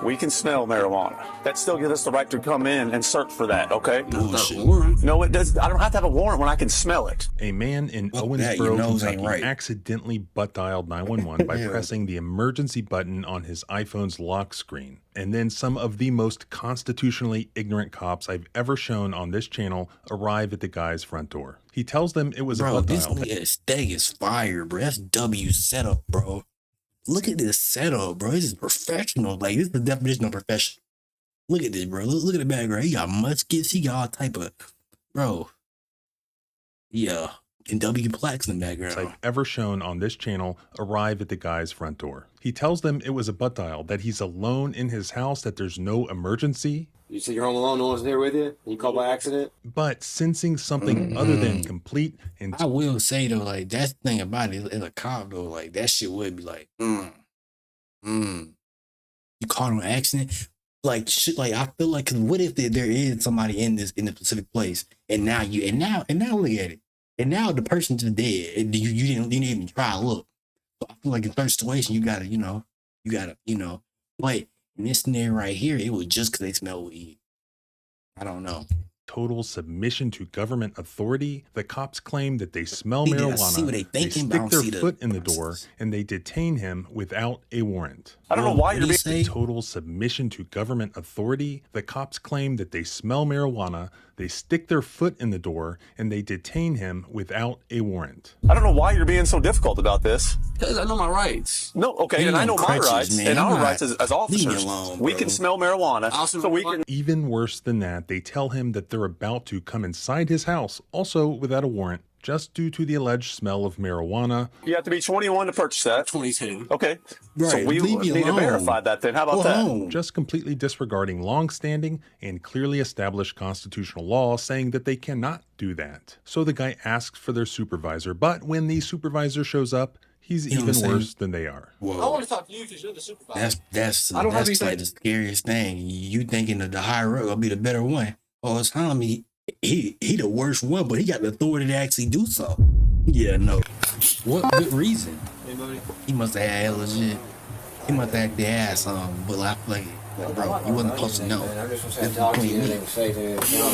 We can smell marijuana. That still gives us the right to come in and search for that, okay? Bullshit. No, it does. I don't have to have a warrant when I can smell it. A man in Owensboro, Kentucky, accidentally butt dialed 911 by pressing the emergency button on his iPhone's lock screen. And then some of the most constitutionally ignorant cops I've ever shown on this channel arrive at the guy's front door. He tells them it was a butt dial. Bro, this aesthetic is fire, bro. That's W setup, bro. Look at this setup, bro. This is professional. Like, this is the definition of professional. Look at this, bro. Look at the background. He got muskets. He got all type of, bro. Yeah. And W plaques in the background. I've ever shown on this channel arrive at the guy's front door. He tells them it was a butt dial, that he's alone in his house, that there's no emergency. You said you're home alone, no one's there with you? You called by accident? But sensing something other than complete and I will say though, like, that's the thing about it, as a cop though, like, that shit would be like, You caught on accident? Like, shit, like, I feel like, cause what if there is somebody in this specific place, and now look at it. And now the person's just dead. And you didn't even try to look. So I feel like in certain situation, you gotta, but in this scenario right here, it was just because they smell weed. I don't know. Total submission to government authority. The cops claim that they smell marijuana. They stick their foot in the door and they detain him without a warrant. I don't know why you're being total submission to government authority. The cops claim that they smell marijuana. They stick their foot in the door and they detain him without a warrant. I don't know why you're being so difficult about this. Because I know my rights. No, okay, and I know my rights, and our rights as officers. We can smell marijuana, so we can... Even worse than that, they tell him that they're about to come inside his house, also without a warrant, just due to the alleged smell of marijuana. You have to be 21 to purchase that. 22. Okay. Right, so we need to verify that then. How about that? Just completely disregarding long-standing and clearly established constitutional law saying that they cannot do that. So the guy asks for their supervisor, but when the supervisor shows up, he's even worse than they are. Whoa. I want to talk to you because you're the supervisor. That's like the scariest thing. You thinking that the higher up will be the better one. Oh, it's Tommy. He the worst one, but he got the authority to actually do so. Yeah, no. What good reason? Anybody? He must have had hella shit. He must have actually had some, but I feel like, bro, he wasn't supposed to know. You don't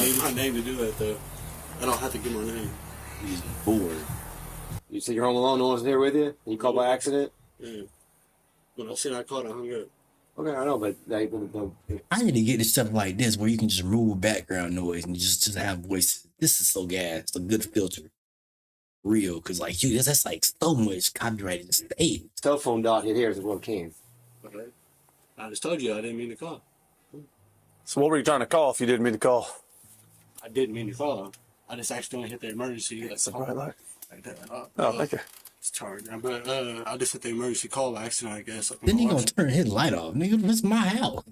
need my name to do that, though. I don't have to give my name. He's bored. You said you're home alone, no one's there with you? You called by accident? Yeah. When I said I called, I hung up. Okay, I know, but like, I need to get this stuff like this where you can just remove background noise and just have voice. This is so gas. It's a good filter. Real, because like that's like so much copyrighted state. Cell phone dot hit here is what can. Okay. I just told you I didn't mean to call. So what were you trying to call if you didn't mean to call? I didn't mean to call. I just accidentally hit the emergency. That's a bright light. Like that. Oh, thank you. It's tired. But I just hit the emergency call by accident, I guess. Then he gonna turn his light off. Nigga, that's my house.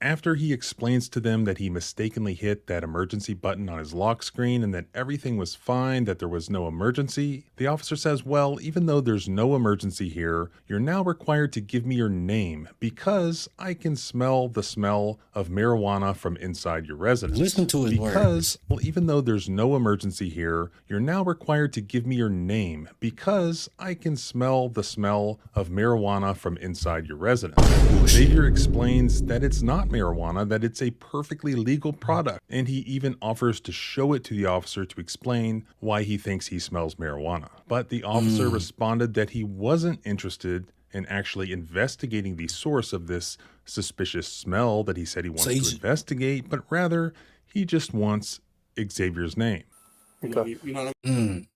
After he explains to them that he mistakenly hit that emergency button on his lock screen and that everything was fine, that there was no emergency, the officer says, well, even though there's no emergency here, you're now required to give me your name because I can smell the smell of marijuana from inside your residence. Listen to his words. Well, even though there's no emergency here, you're now required to give me your name because I can smell the smell of marijuana from inside your residence. Xavier explains that it's not marijuana, that it's a perfectly legal product, and he even offers to show it to the officer to explain why he thinks he smells marijuana. But the officer responded that he wasn't interested in actually investigating the source of this suspicious smell that he said he wants to investigate, but rather he just wants Xavier's name. Okay.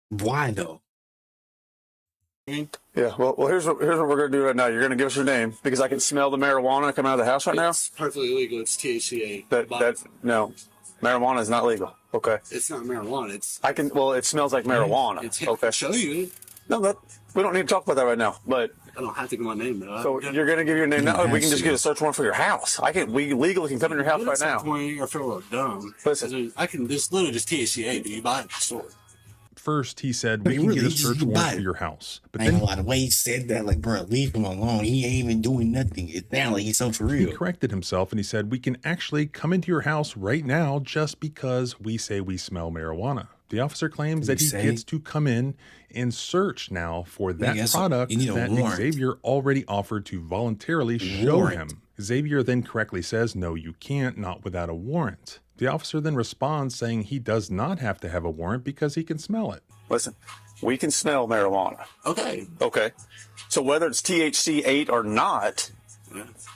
Why though? Yeah, well, here's what we're going to do right now. You're going to give us your name because I can smell the marijuana coming out of the house right now. It's perfectly legal. It's THCA. No, marijuana is not legal. Okay. It's not marijuana. It smells like marijuana. Okay. Show you. No, we don't need to talk about that right now. But I don't have to give my name though. So you're going to give your name now? We can just get a search warrant for your house. We legally can come in your house right now. I feel a little dumb. Listen, I can. This literally just THCA. Do you buy it at the store? First, he said, we can get a search warrant for your house. But then, the way he said that, like, bro, leave him alone. He ain't even doing nothing. It sounds like he's so for real. He corrected himself and he said, we can actually come into your house right now just because we say we smell marijuana. The officer claims that he gets to come in and search now for that product that Xavier already offered to voluntarily show him. Xavier then correctly says, no, you can't, not without a warrant. The officer then responds saying he does not have to have a warrant because he can smell it. Listen, we can smell marijuana. Okay. Okay. So whether it's THC 8 or not,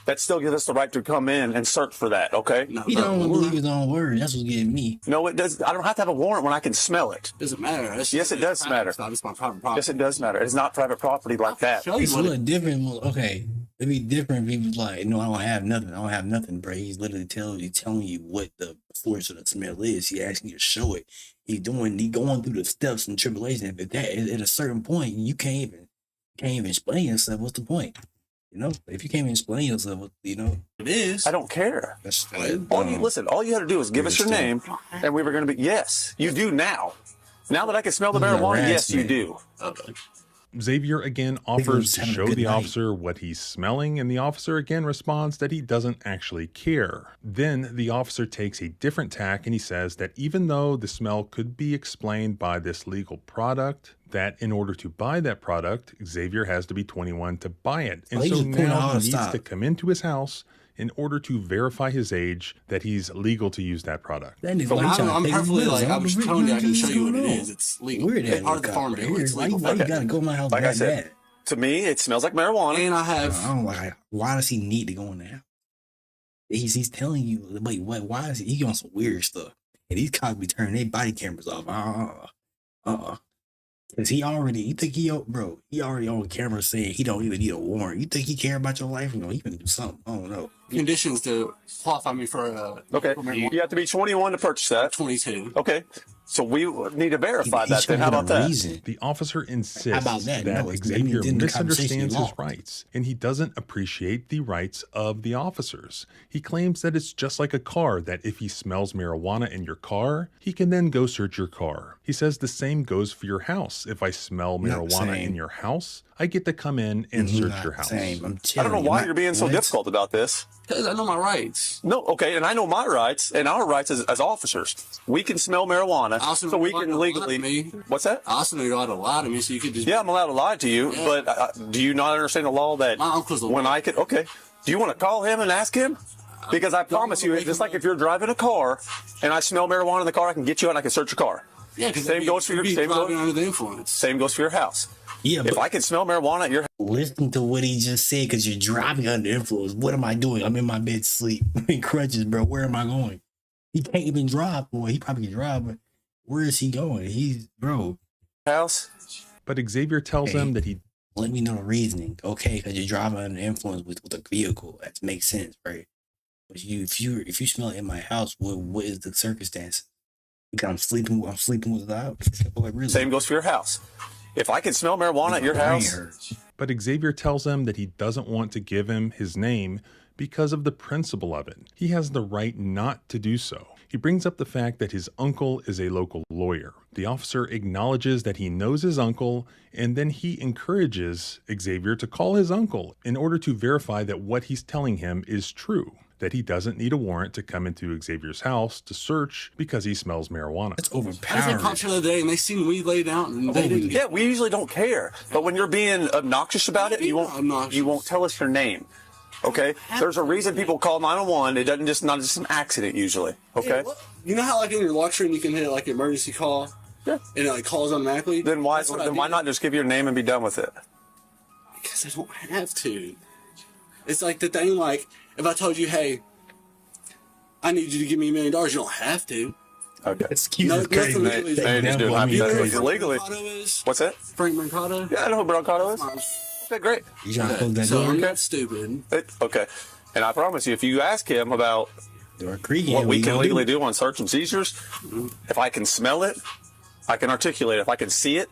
that still gives us the right to come in and search for that, okay? No, he don't believe his own word. That's what's getting me. No, it does. I don't have to have a warrant when I can smell it. Doesn't matter. Yes, it does matter. It's not my private property. Yes, it does matter. It's not private property like that. It's a little different. Okay, it'd be different if he was like, no, I don't have nothing. I don't have nothing, bro. He's literally telling you what the source of the smell is. He asking you to show it. He going through the steps and tribulation. But that at a certain point, you can't even explain yourself. What's the point? You know, if you can't even explain yourself, you know, it is. I don't care. That's listen, all you had to do is give us your name, and we were going to be. Yes, you do now. Now that I can smell the marijuana, yes, you do. Okay. Xavier again offers to show the officer what he's smelling, and the officer again responds that he doesn't actually care. Then the officer takes a different tack and he says that even though the smell could be explained by this legal product, that in order to buy that product, Xavier has to be 21 to buy it. And so now he needs to come into his house in order to verify his age that he's legal to use that product. I'm perfectly I'm just telling you, I can show you what it is. It's legal. It's part of the farm bill. It's legal. Why you gotta go to my house like I said, to me, it smells like marijuana. And I have. I don't like. Why does he need to go in there? He's telling you, wait, what? Why is he on some weird stuff? And these cops be turning their body cameras off. Cause he already on camera saying he don't even need a warrant. You think he care about your life? No, he can do something. I don't know. Conditions to qualify me for okay. You have to be 21 to purchase that. 22. Okay. So we need to verify that. Then how about that? The officer insists that Xavier misunderstands his rights, and he doesn't appreciate the rights of the officers. He claims that it's just like a car, that if he smells marijuana in your car, he can then go search your car. He says the same goes for your house. If I smell marijuana in your house, I get to come in and search your house. I don't know why you're being so difficult about this. Because I know my rights. No, okay, and I know my rights and our rights as officers. We can smell marijuana, so we can legally. What's that? I also know you're allowed to lie to me, so you could just. Yeah, I'm allowed to lie to you, but do you not understand the law that my uncle's when I could? Okay, do you want to call him and ask him? Because I promise you, just like if you're driving a car and I smell marijuana in the car, I can get you out and I can search your car. Yeah, because same goes for your under the influence. Same goes for your house. Yeah, if I can smell marijuana at your house. Listen to what he just said, because you're driving under influence. What am I doing? I'm in my bed sleep in crutches, bro. Where am I going? He can't even drive. Boy, he probably can drive, but where is he going? He's house. But Xavier tells him that he. Let me know the reasoning, okay? Because you're driving under influence with a vehicle. That makes sense, right? But if you smell it in my house, what is the circumstance? Because I'm sleeping without. Really? Same goes for your house. If I can smell marijuana at your house. But Xavier tells him that he doesn't want to give him his name because of the principle of it. He has the right not to do so. He brings up the fact that his uncle is a local lawyer. The officer acknowledges that he knows his uncle, and then he encourages Xavier to call his uncle in order to verify that what he's telling him is true, that he doesn't need a warrant to come into Xavier's house to search because he smells marijuana. That's overpowering. I was at cops the other day and they seen weed laid out and they didn't. Yeah, we usually don't care. But when you're being obnoxious about it, you won't tell us your name. Okay? There's a reason people call 911. It doesn't not just an accident usually. Okay? Yeah, you know how like in your lock screen you can hit like emergency call? Yeah. And it like calls automatically? Then why not just give your name and be done with it? Because I don't have to. It's like the thing like if I told you, hey, I need you to give me $1 million, you don't have to. Okay. Excuse me. Legally. What's that? Frank Brancato? Yeah, I know who Brancato is. Okay, great. You trying to close that door? I'm not stupid. Okay. And I promise you, if you ask him about what we can legally do on search and seizures, if I can smell it, I can articulate it. If I can see it,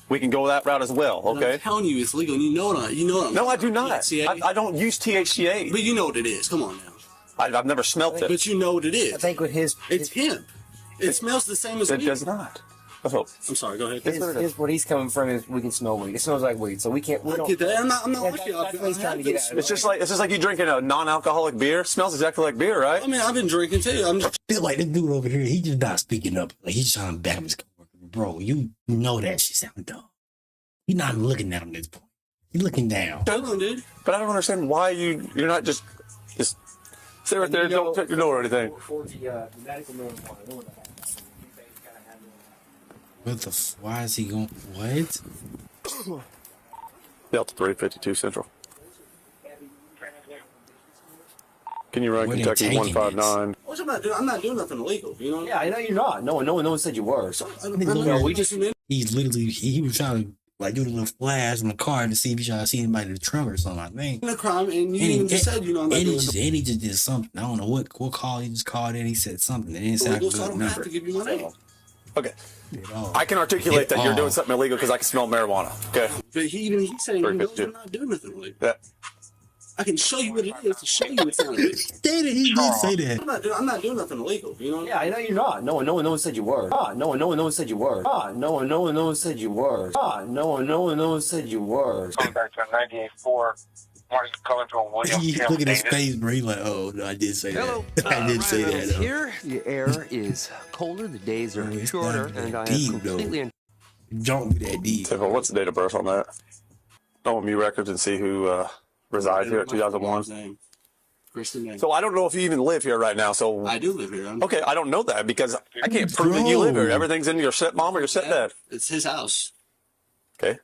we can go that route as well, okay? I'm telling you it's legal, and you know what I'm No, I do not. I don't use THCA. But you know what it is. Come on now. I've never smelt it. But you know what it is. I think with it's hemp. It smells the same as weed. It does not. I'm sorry, go ahead. Where he's coming from is we can smell weed. It smells like weed, so we can't. We don't. Get that. I'm not with you. That's what he's trying to get at. It's just like you drinking a non-alcoholic beer. It smells exactly like beer, right? I mean, I've been drinking too. I feel like this dude over here, he just not speaking up. Like he's trying to back his coworker. bro, you know that shit sound dumb. You're not looking at him at this point. You're looking down. Dude. But I don't understand why you're not just stay right there. Don't check your door or anything. For the medical marijuana, what Why is he going? What? Delta 352 Central. Can you run Where they Kentucky taking 159? Which I'm not doing nothing illegal. You know? Yeah, I know you're not. No one said you were. So He's literally he was trying to like do the little flash in the car to see if he trying to see anybody in the trunk or something. I think. a crime, and you even just said, you know, I'm not and doing he just did something. I don't know what call he just called in. He said something. It didn't sound illegal, good. so I don't have to give you my name. Okay. I can articulate that you're doing something illegal because I can smell marijuana. Okay. But he's saying, you know, I'm not doing nothing illegal. Yeah. I can show you what it is to show you it's not illegal. He did say that. I'm not doing nothing illegal. You know? yeah, I know you're not. No one said you were. No one said you were. No one said you were. No one said you were. Going back to 98.4. Martin coming from William. Look at his face, bro. He's like, oh no, I did say that. I did say that. Here, the air is colder, the days are It's shorter, not that and I deep, am completely Don't be that deep. So, what's the date of birth on that? OMU records and see who resides here at 2001. Kristen name. So I don't know if you even live here right now. So I do live here. okay, I don't know that because I can't prove that you live here. Everything's in your stepmom or your stepdad. It's his house. Okay.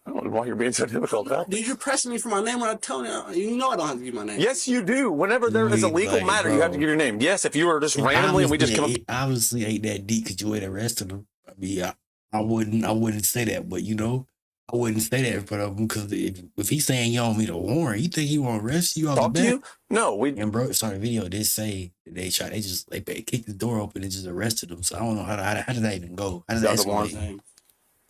I don't know why you're being so difficult. Huh? Dude, you're pressing me for my name when I tell you. You know I don't have to give my name. Yes, you do. Whenever there is a legal matter, you have to give your name. Yes, if you were just randomly and we just come up. It obviously ain't that deep because you ain't arrested him. I mean, I wouldn't say that, but you know, I wouldn't say that in front of him because if he's saying you don't need a warrant, you think he won't arrest you off the Talk to bat? you? No, And bro, sorry, the video did say that they kicked the door open and just arrested him. So I don't know how did that even go? How did that escalate?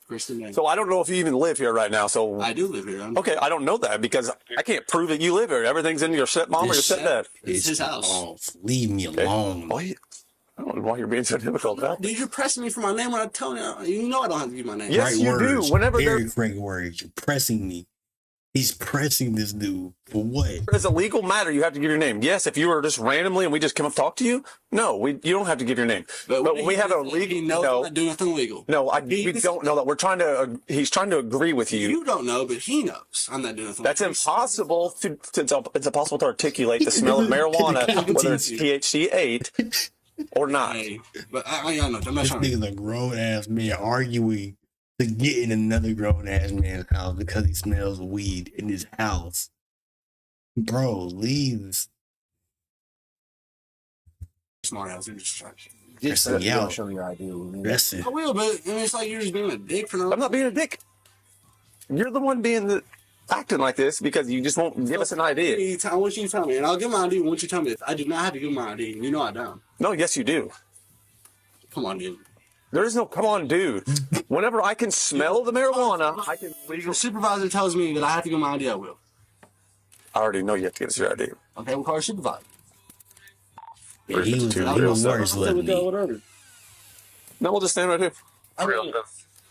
Kristen name. So I don't know if you even live here right now. So I do live here. Okay, I don't know that because I can't prove that you live here. Everything's in your stepmom or your stepdad. It's his house. Oh, leave me alone. I don't know why you're being so difficult. Huh? Dude, you're pressing me for my name when I tell you. You know I don't have to give my name. Yes, Right you words. do. Whenever Very frank words. You're pressing me. He's pressing this dude for what? As a legal matter, you have to give your name. Yes, if you were just randomly and we just come up talk to you, no, you don't have to give your name. But when we have a legal, he knows I'm not doing nothing illegal. No, we don't know that. We're trying to. He's trying to agree with you. You don't know, but he knows I'm not doing nothing. That's impossible it's impossible to articulate the smell of marijuana, whether it's THC 8 or not. Hey, but I know. I'm not This trying to. nigga's a grown ass man arguing to get in another grown ass man's house because he smells weed in his house. Bro, leave. Smart ass infrastructure. Just Pressing you out. show me your ID. That's it. I will, but I mean, it's like you're just being a dick for no. I'm not being a dick. You're the one acting like this because you just won't give us an idea. I want you to tell me, and I'll give my ID once you tell me. I do not have to give my ID. You know I don't. No, yes, you do. Come on, dude. There is no come on, dude. Whenever I can smell the marijuana, I can. When your supervisor tells me that I have to give my ID, I will. I already know you have to give us your ID. Okay, we'll call your supervisor. Yeah, he was worse, wasn't he? No, we'll just stand right here.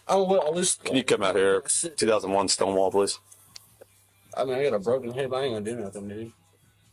I'll just. Can you come out here, 2001 Stonewall, please? I mean, I got a broken hip. I ain't gonna do nothing, dude.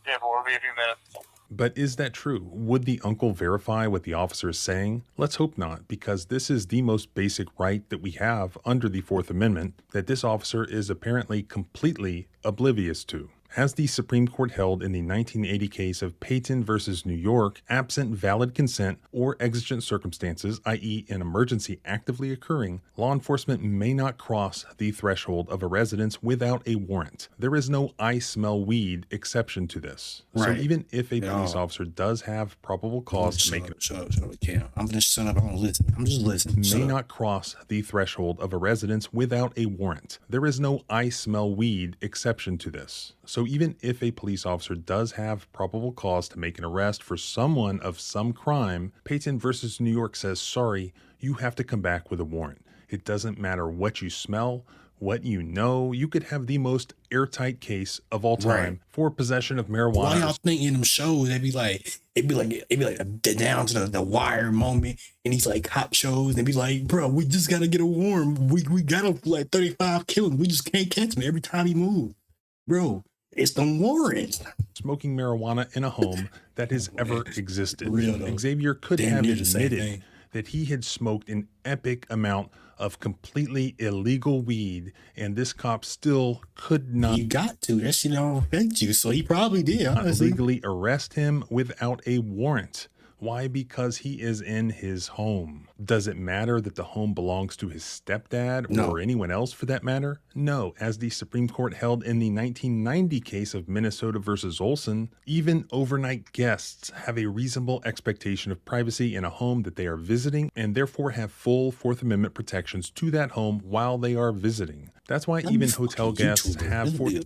Yeah, but we'll be a few minutes. But is that true? Would the uncle verify what the officer is saying? Let's hope not, because this is the most basic right that we have under the Fourth Amendment that this officer is apparently completely oblivious to. As the Supreme Court held in the 1980 case of Payton versus New York, absent valid consent or exigent circumstances, i.e. an emergency actively occurring, law enforcement may not cross the threshold of a residence without a warrant. There is no "I smell weed" exception to this. Right. So even if a police officer does have probable cause to make it, Shut up, Cam. I'm gonna shut up. I'm gonna listen. I'm just listening. may not cross the threshold of a residence without a warrant. There is no "I smell weed" exception to this. So even if a police officer does have probable cause to make an arrest for someone of some crime, Payton versus New York says, sorry, you have to come back with a warrant. It doesn't matter what you smell, what you know. You could have the most airtight case of all time for possession of marijuana. Why y'all think in them shows it'd be like the down to the wire moment, and these like cop shows, and be like, bro, we just gotta get a warrant. We got him for like 35 killings. We just can't catch him every time he moves, bro. It's the warrants. Smoking marijuana in a home that has ever existed. Real, though. Xavier could Damn have near the same admitted thing. that he had smoked an epic amount of completely illegal weed, and this cop still could not. You got to. That shit don't affect you, so he probably did, honestly. Legally arrest him without a warrant. Why? Because he is in his home. Does it matter that the home belongs to his stepdad or anyone else for that matter? No. As the Supreme Court held in the 1990 case of Minnesota versus Olson, even overnight guests have a reasonable expectation of privacy in a home that they are visiting and therefore have full Fourth Amendment protections to that home while they are visiting. That's why even hotel guests have Fourth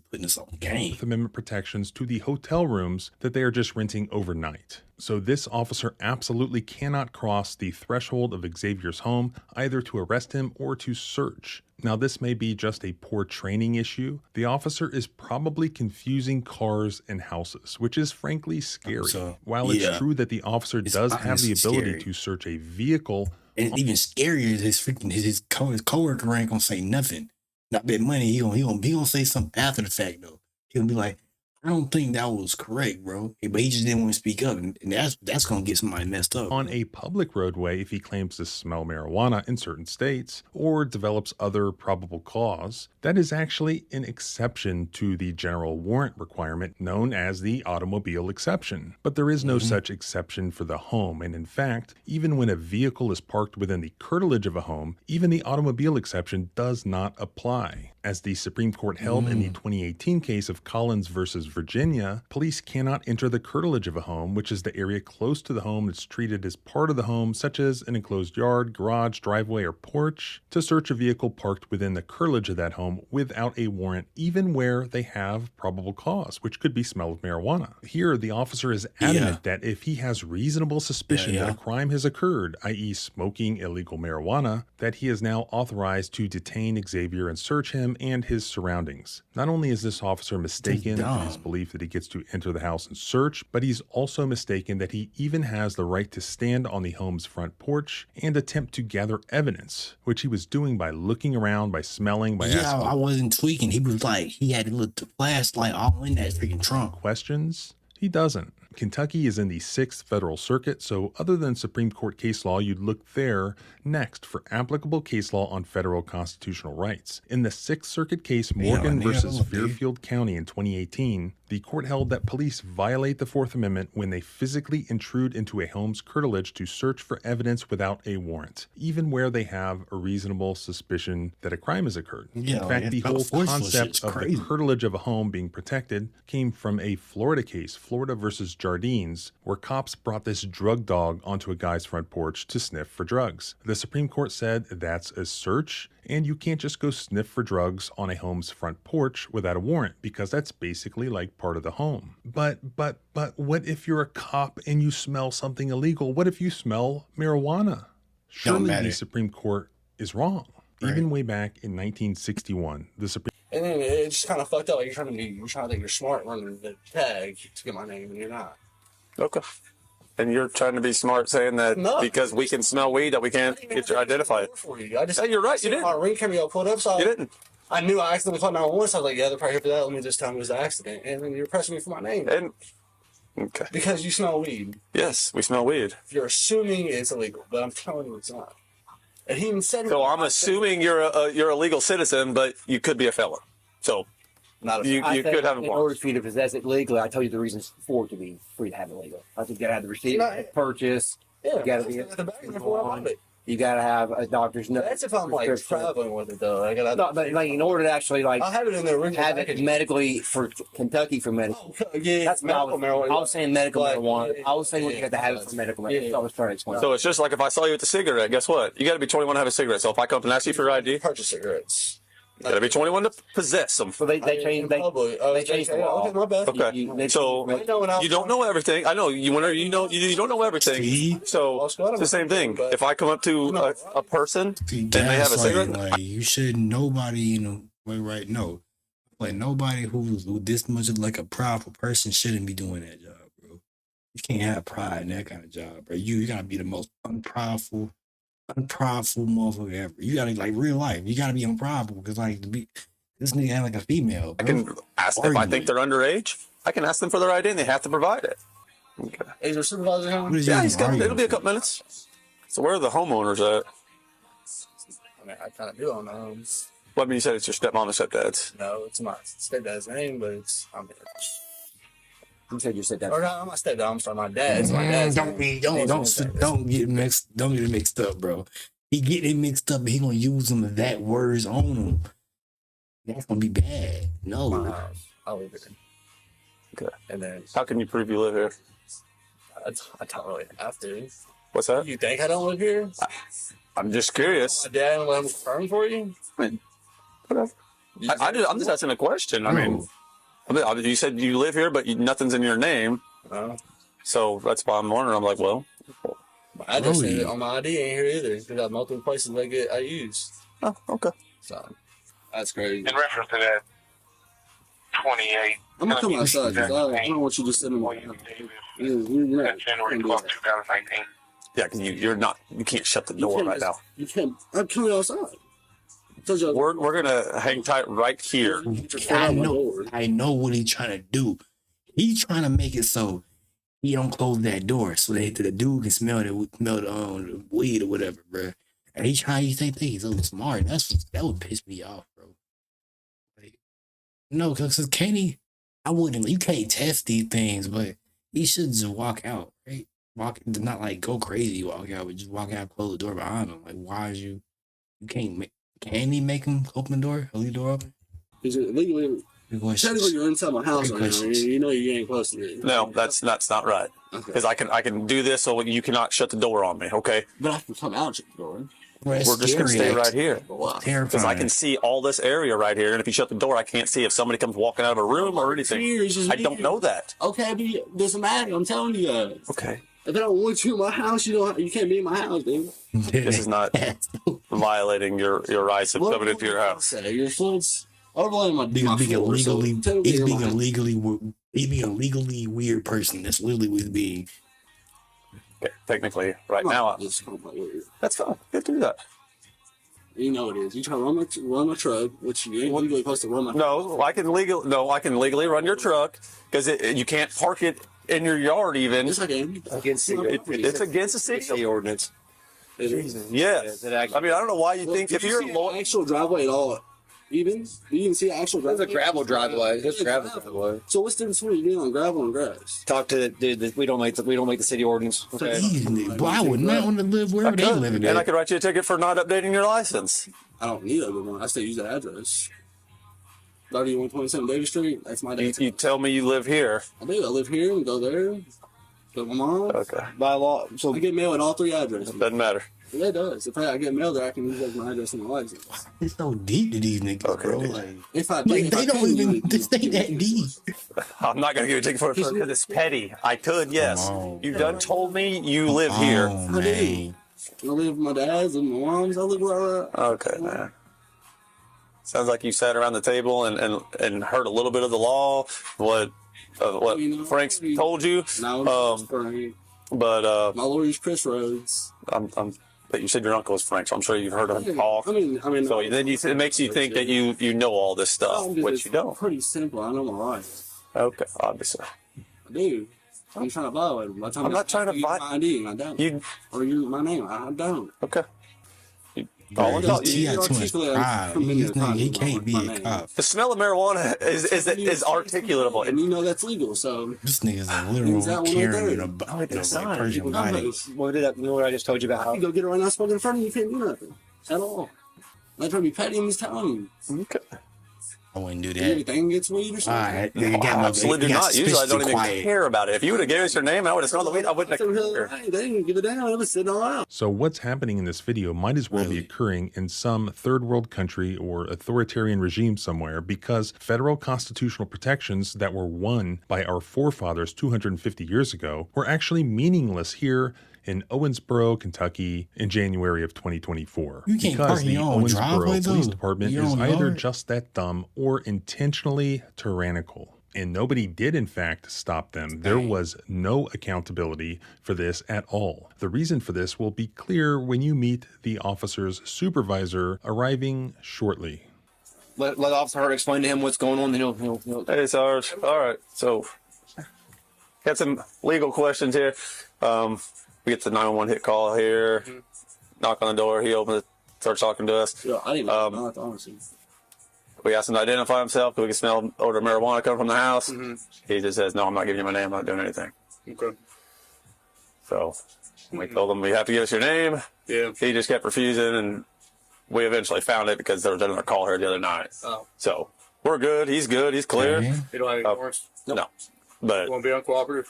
Amendment protections to the hotel rooms that they are just renting overnight. So this officer absolutely cannot cross the threshold of Xavier's home, either to arrest him or to search. Now, this may be just a poor training issue. The officer is probably confusing cars and houses, which is frankly scary. While it's true that the officer does have the ability to search a vehicle, and even scarier is his coworker ain't gonna say nothing. Not bet money he gonna say something after the fact though. He gonna be like, I don't think that was correct, bro. But he just didn't want to speak up, and that's gonna get somebody messed up. On a public roadway, if he claims to smell marijuana in certain states or develops other probable cause, that is actually an exception to the general warrant requirement known as the automobile exception. But there is no such exception for the home, and in fact, even when a vehicle is parked within the curtilage of a home, even the automobile exception does not apply. As the Supreme Court held in the 2018 case of Collins versus Virginia, police cannot enter the curtilage of a home, which is the area close to the home that's treated as part of the home, such as an enclosed yard, garage, driveway, or porch, to search a vehicle parked within the curtilage of that home without a warrant, even where they have probable cause, which could be smell of marijuana. Here, the officer is adamant that if he has reasonable suspicion that a crime has occurred, i.e. smoking illegal marijuana, that he is now authorized to detain Xavier and search him and his surroundings. Not only is this officer mistaken in his belief that he gets to enter the house and search, but he's also mistaken that he even has the right to stand on the home's front porch and attempt to gather evidence, which he was doing by looking around, by smelling, by asking. I wasn't tweaking. He was like, he had to look the flashlight all in that freaking trunk. Questions? He doesn't. Kentucky is in the 6th Federal Circuit, so other than Supreme Court case law, you'd look there next for applicable case law on federal constitutional rights. In the 6th Circuit case Morgan versus Fairfield County in 2018, the court held that police violate the Fourth Amendment when they physically intrude into a home's curtilage to search for evidence without a warrant, even where they have a reasonable suspicion that a crime has occurred. In fact, the whole concept of the curtilage of a home being protected came from a Florida case, Florida versus Jardines, where cops brought this drug dog onto a guy's front porch to sniff for drugs. The Supreme Court said that's a search, and you can't just go sniff for drugs on a home's front porch without a warrant, because that's basically like part of the home. But what if you're a cop and you smell something illegal? What if you smell marijuana? Surely the Supreme Court is wrong. Even way back in 1961, the Supreme And then it's just kind of fucked up. Like you're trying to think you're smart running the tag to get my name, and you're not. Okay. And you're trying to be smart, saying that because we can smell weed that we can't get you identified. I just, you're right. You didn't. My ring camera got pulled up, so you didn't. I knew I accidentally called 911. So I was like, yeah, they're probably here for that. Let me just tell them it was an accident. And then you're pressing me for my name. And okay. Because you smell weed. Yes, we smell weed. You're assuming it's illegal, but I'm telling you it's not. And he even said. So I'm assuming you're a legal citizen, but you could be a felon. So. You could have a warrant. In order for you to possess it legally, I tell you the reasons for it to be free to have it legal. I think you gotta have the receipt, purchase. Yeah, you gotta be the bag before I bought it. You gotta have a doctor's note. That's if I'm like traveling with it though. I gotta. No, but like in order to actually like I'll have it in there. Have it medically for Kentucky for medical. Oh, yeah, that's medical marijuana. I was saying medical marijuana. I was saying you got to have it for medical marijuana. So I was trying to explain. So it's just like if I saw you with a cigarette, guess what? You got to be 21 to have a cigarette. So if I come up and ask you for your ID, purchase cigarettes. You got to be 21 to possess them. So they changed. They changed the law. Okay, my bad. Okay. So you don't know everything. I know you don't know everything. So it's the same thing. If I come up to a person and they have a cigarette, like you should nobody right? No, like nobody who's this much of like a prideful person shouldn't be doing that job, bro. You can't have pride in that kind of job, bro. You gotta be the most unprideful motherfucker ever. You gotta like real life. You gotta be unprideful because like this nigga act like a female. Bro. I can ask them if I think they're underage. I can ask them for their ID and they have to provide it. Okay. Is your supervisor home? Yeah, it'll be a couple minutes. So where are the homeowners at? I mean, I kind of do own the homes. Well, I mean, you said it's your stepmom and stepdad's. No, it's my stepdad's name, but You said your stepdad. or not my stepdad. I'm sorry, my dad. It's my dad's Don't name. don't get it mixed up, bro. He get it mixed up, and he gonna use them exact words on him. That's gonna be bad. No. My house. I live here. Okay. And then How can you prove you live here? I don't really have to. What's that? You think I don't live here? I'm just curious. My dad and let him confirm for you? I mean, whatever. I'm just asking a question. I mean, you said you live here, but nothing's in your name. So that's why I'm wondering. I'm like, well. My address on my ID ain't here either. Because I have multiple places I use. Oh, okay. So, that's crazy. In reference to that 28. I'm gonna come outside because I don't want you just sitting in my house. January 12th, 2019. Yeah, because you can't shut the door right now. You can't. I'm coming outside. We're gonna hang tight right here. I know what he's trying to do. He's trying to make it so he don't close that door so that the dude can smell the weed or whatever, bro. And he's trying to think he's so smart. That would piss me off, bro. Like, no, because Kenny, you can't test these things, but he should just walk out, right? Not like go crazy, walk out, but just walk out, close the door behind him. Like, why is you can't can he make him open the door? Leave the door open? Is it legally? Technically, you're inside my house right now. You know you ain't close to me. No, that's not right. Because I can do this so you cannot shut the door on me. Okay. But I can come out and shut the door. We're just gonna stay right here because I can see all this area right here, and if you shut the door, I can't see if somebody comes walking out of a room or anything. I don't know that. Okay, but it doesn't matter. I'm telling you guys. Okay. If I don't want you in my house, you can't be in my house, dude. This is not violating your rights of coming into your house. Your faults. I'm blaming my He's being a legally legally weird person. That's literally what he's being. Okay, technically, right now, that's fine. You have to do that. You know it is. You try to run my truck, which you ain't legally supposed to run my truck. No, I can legally run your truck because you can't park it in your yard even. Yes, I can. It's against the city ordinance. Yes. I mean, I don't know why you think if you're an actual driveway at all. Even? Do you even see an actual driveway? There's a gravel driveway. There's a gravel driveway. So what's the difference between being on gravel and grass? Talk to the dude. We don't make the city ordinance. Okay. But I would not want to live wherever they live. And I could write you a ticket for not updating your license. I don't need a good one. I still use that address. 3127 Davis Street. That's my You tell me you live here. I do. I live here and go there. Go to my mom. Okay. By law, so I get mail at all three addresses. Doesn't matter. Yeah, it does. If I get mail there, I can use that as my address and my license. It's so deep to these niggas, bro. Like, if I they don't even this ain't that deep. I'm not gonna give you a ticket for it because it's petty. I could, yes. You done told me you live here. I do. I live with my dad's and my mom's. I live where I Okay, man. Sounds like you sat around the table and heard a little bit of the law. What Frank's told you. No, Frank. But my lawyer's Chris Rhodes. But you said your uncle was Frank, so I'm sure you've heard of him talk. I mean. So then it makes you think that you know all this stuff, which you don't. Pretty simple. I know my rights. Okay, obviously. I do. I'm trying to violate them. I'm not trying to violate. My ID, I don't. Or use my name, I don't. Okay. He can't be a cop. The smell of marijuana is articulatable. And you know that's legal, so. This nigga's a literal Karen about Persian body. What I just told you about? I can go get it right now, smoking in front of you, you can't do nothing. At all. I'm trying to be petty, I'm just telling you. Okay. I wouldn't do that. Everything gets weed or something? I absolutely do not. Usually I don't even care about it. If you would have given us your name, I would have smelled the weed. I wouldn't have cared. They didn't give it down. It was sitting all out. So what's happening in this video might as well be occurring in some third world country or authoritarian regime somewhere, because federal constitutional protections that were won by our forefathers 250 years ago were actually meaningless here in Owensboro, Kentucky in January of 2024. You can't because park in the your own Owensboro driveway, Police though? Department Your is own either yard? just that dumb or intentionally tyrannical. And nobody did, in fact, stop them. There was no accountability for this at all. The reason for this will be clear when you meet the officer's supervisor arriving shortly. Let Officer Hart explain to him what's going on. Then he'll... Hey, Sarge. All right. So, got some legal questions here. We get the 911 hit call here. Knock on the door. He opens it, starts talking to us. Yeah, I didn't know that, honestly. We asked him to identify himself. We can smell odor of marijuana coming from the house. He just says, "No, I'm not giving you my name. I'm not doing anything." Okay. So we told him, "You have to give us your name." Yeah. He just kept refusing, and we eventually found it because there was another call here the other night. Oh. So we're good. He's good. He's clear. Okay. You don't have any warrants? No, but You want to be uncooperative?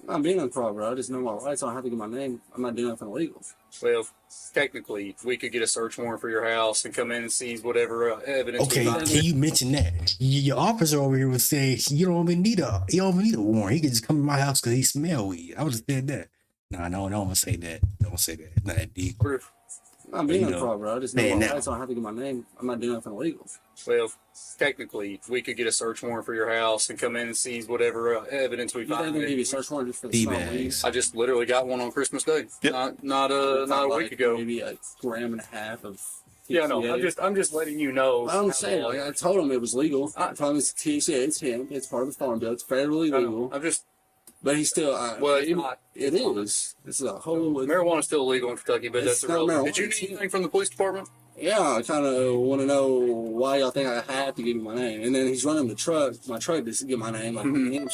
I'm being uncooperative. I just know my rights. I don't have to get my name. I'm not doing nothing illegal. Well, technically, we could get a search warrant for your house and come in and seize whatever evidence. Okay, we find. can you mention that? Your officer over here was saying you don't even need a warrant. He could just come to my house because he smell weed. I would have said that. No, don't say that. Don't say that. It's not that deep. I'm being You know, uncooperative. I just know man, my now- rights. I don't have to get my name. I'm not doing nothing illegal. Well, technically, we could get a search warrant for your house and come in and seize whatever evidence we You find. think They they give you a search warrant just for the Tea smell bags. weed? I just literally got one on Christmas Day. Yep. Not a week ago. Maybe a gram and a half of. Yeah, no. I'm just letting you know. I'm saying, like, I told him it was legal. I told him it's THC, it's hemp, it's part of the farm bill, it's federally legal. I'm just. But he's still. Well, it's not. It is. This is a whole. Marijuana's still illegal in Kentucky, but It's that's not irrelevant. marijuana. Did you need anything from the police department? Yeah, I kind of want to know why y'all think I have to give you my name. And then he's running my truck just to get my name. Like,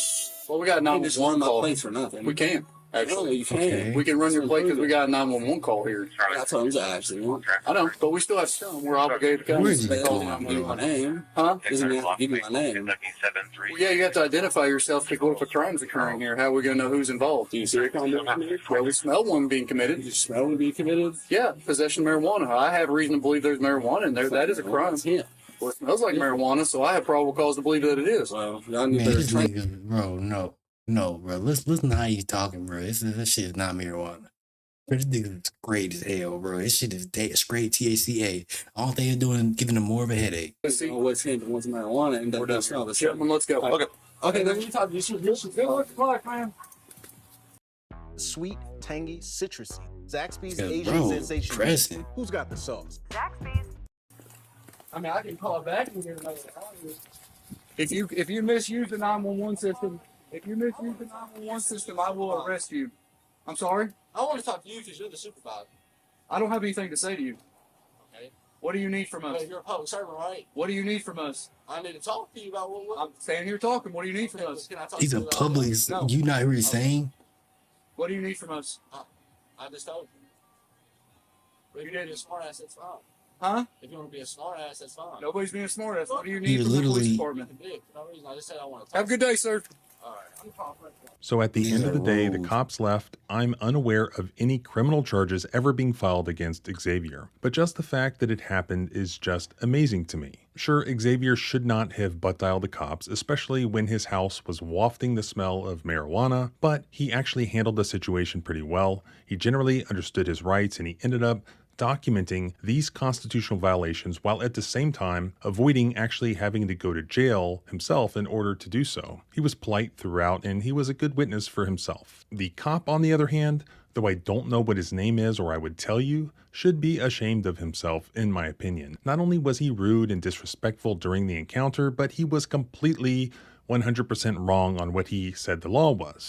Well, we got a he just run 911 my call. plates for nothing. We can. No, Actually, you can't. Okay. we can run your plate because we got a 911 call here. I told him to actually. I know, but we still have to tell them we're obligated to come. Where is But he that going, doesn't give you my name. Huh? Doesn't mean I have to give you my name. Well, yeah, you have to identify yourself because what if a crime's occurring here? How are we going to know who's involved? Do you see a crime being committed? Well, we smell one being committed. Did you smell it being committed? Yeah, possession of marijuana. I have reason to believe there's marijuana in there. That is a crime. Yeah. Well, it smells like marijuana, so I have probable cause to believe that it is. Well, y'all need Man, better this training. nigga, bro, no, bro. Listen to how you talking, bro. This shit is not marijuana. Bro, this nigga is great as hell, bro. This shit is straight THCA. All they are doing is giving them more of a headache. You know what's hemp and what's marijuana, and We're then done. smell the Gentlemen, let's go. Okay. Okay, then you talk. You should go. Man. Sweet, tangy, citrusy. Zaxby's Yeah, Asian bro, sensation. pressing. Who's got the sauce? I mean, I can call back and get another. If you misuse the 911 system, I will arrest you. I'm sorry. I want to talk to you because you're the supervisor. I don't have anything to say to you. Okay. What do you need from us? But you're a public servant, right? What do you need from us? I need to talk to you about what. I'm standing here talking. What do you need from us? Can I talk He's to a you about public. No. You not really saying? What do you need from us? I just told you. If you want to be a smart ass, that's fine. Huh? If you want to be a smart ass, that's fine. Nobody's being a smartass. What do you You're need from the police literally- department? For no reason. I just said I want to talk. Have a good day, sir. All right. I'm confident. So at the These end of are the day, the rules. cops left. I'm unaware of any criminal charges ever being filed against Xavier. But just the fact that it happened is just amazing to me. Sure, Xavier should not have butt-dialed the cops, especially when his house was wafting the smell of marijuana, but he actually handled the situation pretty well. He generally understood his rights, and he ended up documenting these constitutional violations while at the same time avoiding actually having to go to jail himself in order to do so. He was polite throughout, and he was a good witness for himself. The cop, on the other hand, though I don't know what his name is or I would tell you, should be ashamed of himself in my opinion. Not only was he rude and disrespectful during the encounter, but he was completely 100% wrong on what he said the law was.